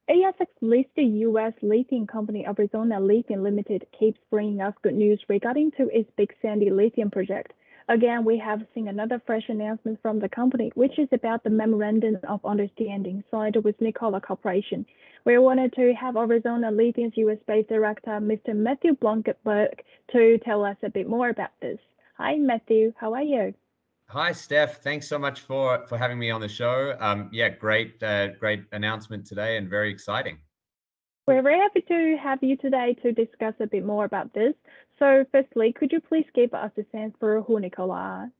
ASX-listed U.S. lithium company Arizona Lithium Limited keeps bringing us good news regarding to its Big Sandy lithium project. Again, we have seen another fresh announcement from the company, which is about the Memorandum of Understanding signed with Nikola Corporation. We wanted to have Arizona Lithium's U.S.-based director, Mr. Matthew Blunkenberg, to tell us a bit more about this. Hi, Matthew. How are you? Hi, Steph. Thanks so much for having me on the show. Yeah, great announcement today and very exciting. We're very happy to have you today to discuss a bit more about this. So firstly, could you please give us a sense for who Nikola are?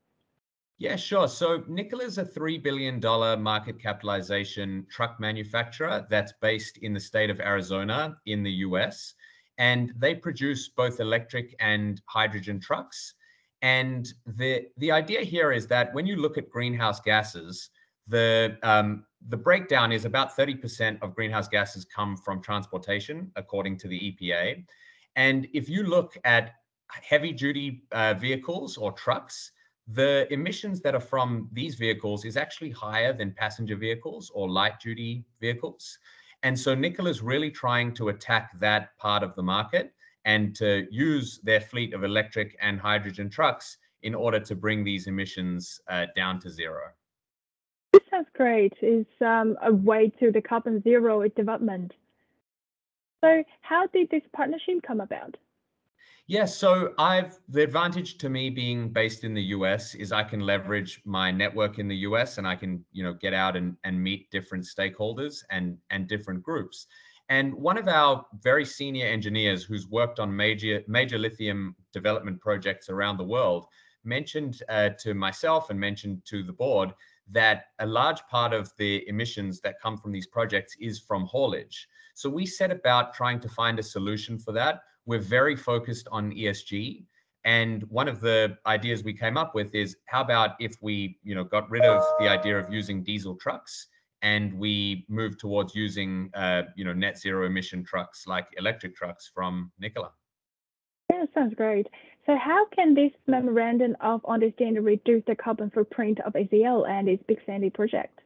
Yeah, sure. So Nikola is a $3 billion market capitalization truck manufacturer that's based in the state of Arizona in the US. And they produce both electric and hydrogen trucks. And the idea here is that when you look at greenhouse gases, the breakdown is about 30% of greenhouse gases come from transportation, according to the EPA. And if you look at heavy duty vehicles or trucks, the emissions that are from these vehicles is actually higher than passenger vehicles or light duty vehicles. And so Nikola is really trying to attack that part of the market and to use their fleet of electric and hydrogen trucks in order to bring these emissions down to zero. This sounds great. It's a way to the carbon zero development. So how did this partnership come about? Yeah, so the advantage to me being based in the US is I can leverage my network in the US and I can, get out and meet different stakeholders and different groups. And one of our very senior engineers who's worked on major lithium development projects around the world mentioned to myself and mentioned to the board that a large part of the emissions that come from these projects is from haulage. So we set about trying to find a solution for that. We're very focused on ESG. And one of the ideas we came up with is how about if we, got rid of the idea of using diesel trucks and we move towards using, net zero emission trucks like electric trucks from Nikola. Yeah, sounds great. So how can this Memorandum of Understanding reduce the carbon footprint of AZL and its Big Sandy project?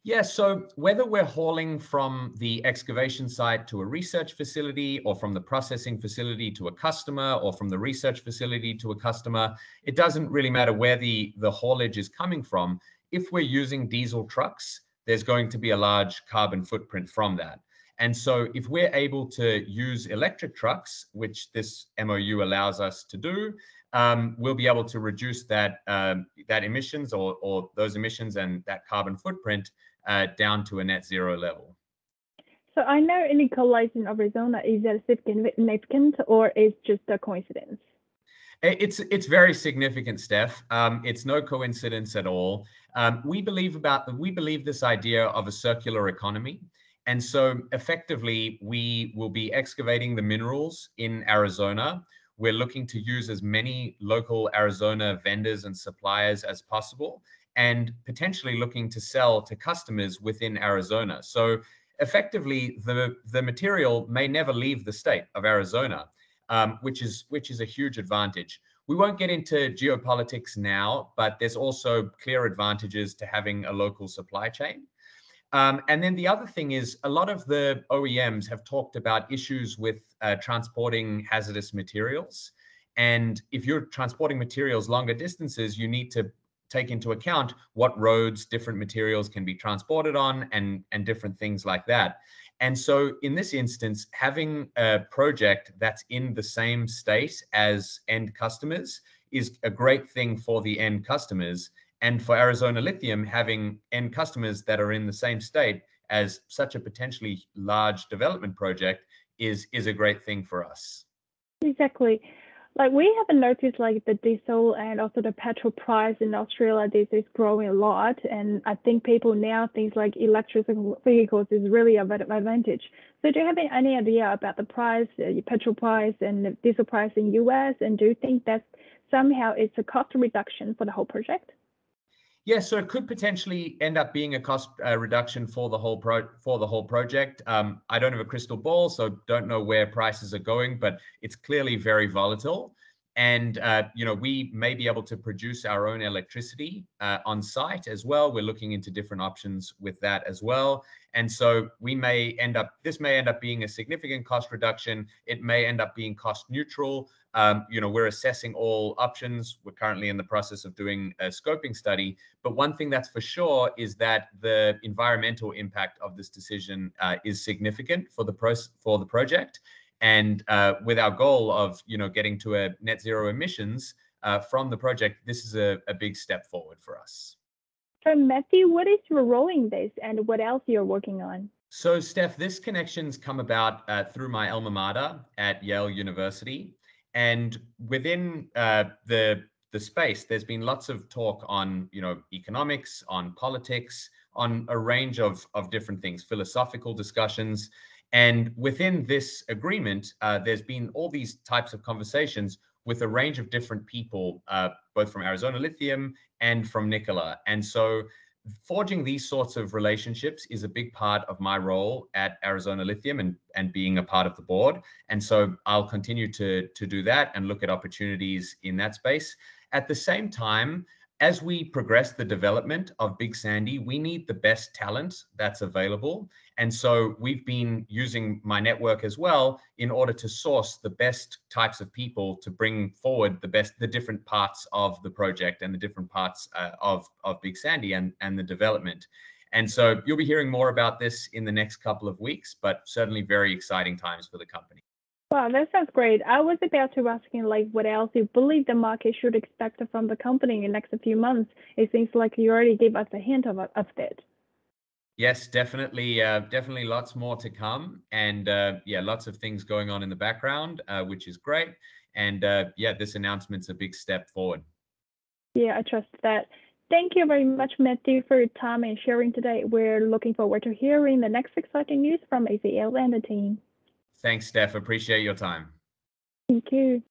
Yeah, so whether we're hauling from the excavation site to a research facility or from the processing facility to a customer or from the research facility to a customer, it doesn't really matter where the haulage is coming from. If we're using diesel trucks, there's going to be a large carbon footprint from that. And so if we're able to use electric trucks, which this MOU allows us to do, we'll be able to reduce that emissions or those emissions and that carbon footprint down to a net zero level. So I know Nikola in Arizona. Is that significant or is just a coincidence? It's very significant, Steph. It's no coincidence at all. We believe this idea of a circular economy. And so effectively, we will be excavating the minerals in Arizona. We're looking to use as many local Arizona vendors and suppliers as possible, and potentially looking to sell to customers within Arizona. So effectively, the material may never leave the state of Arizona, which is a huge advantage. We won't get into geopolitics now, but there's also clear advantages to having a local supply chain. And then the other thing is a lot of the OEMs have talked about issues with transporting hazardous materials. And if you're transporting materials longer distances, you need to take into account what roads different materials can be transported on and different things like that. And so in this instance, having a project that's in the same state as end customers is a great thing for the end customers. And for Arizona Lithium, having end customers that are in the same state as such a potentially large development project is a great thing for us. Exactly. Like we have noticed like the diesel and also the petrol price in Australia, this is growing a lot. And I think people now think like electric vehicles is really an advantage. So do you have any idea about the price, petrol price and the diesel price in US? And do you think that somehow it's a cost reduction for the whole project? Yeah, so it could potentially end up being a cost reduction for the whole project. I don't have a crystal ball, so don't know where prices are going, but it's clearly very volatile. And we may be able to produce our own electricity on site as well. We're looking into different options with that as well. And so this may end up being a significant cost reduction. It may end up being cost neutral. We're assessing all options. We're currently in the process of doing a scoping study. But one thing that's for sure is that the environmental impact of this decision is significant for the project. And with our goal of getting to a net zero emissions from the project, this is a big step forward for us. So Matthew, what is your role in this and what else you're working on? So Steph, this connection's come about through my alma mater at Yale University. And within the space, there's been lots of talk on economics, on politics, on a range of different things, philosophical discussions. And within this agreement, there's been all these types of conversations with a range of different people, both from Arizona Lithium and from Nikola. And so forging these sorts of relationships is a big part of my role at Arizona Lithium and being a part of the board. And so I'll continue to do that and look at opportunities in that space. At the same time, as we progress the development of Big Sandy, we need the best talent that's available. And so we've been using my network as well in order to source the best types of people to bring forward the different parts of the project and the different parts of Big Sandy and the development. And so you'll be hearing more about this in the next couple of weeks, but certainly very exciting times for the company. Wow, that sounds great. I was about to ask you, what else you believe the market should expect from the company in the next few months. It seems like you already gave us a hint of it. Yes, definitely lots more to come. And lots of things going on in the background, which is great. And this announcement's a big step forward. Yeah, I trust that. Thank you very much, Matthew, for your time and sharing today. We're looking forward to hearing the next exciting news from AZL and the team. Thanks, Steph. Appreciate your time. Thank you.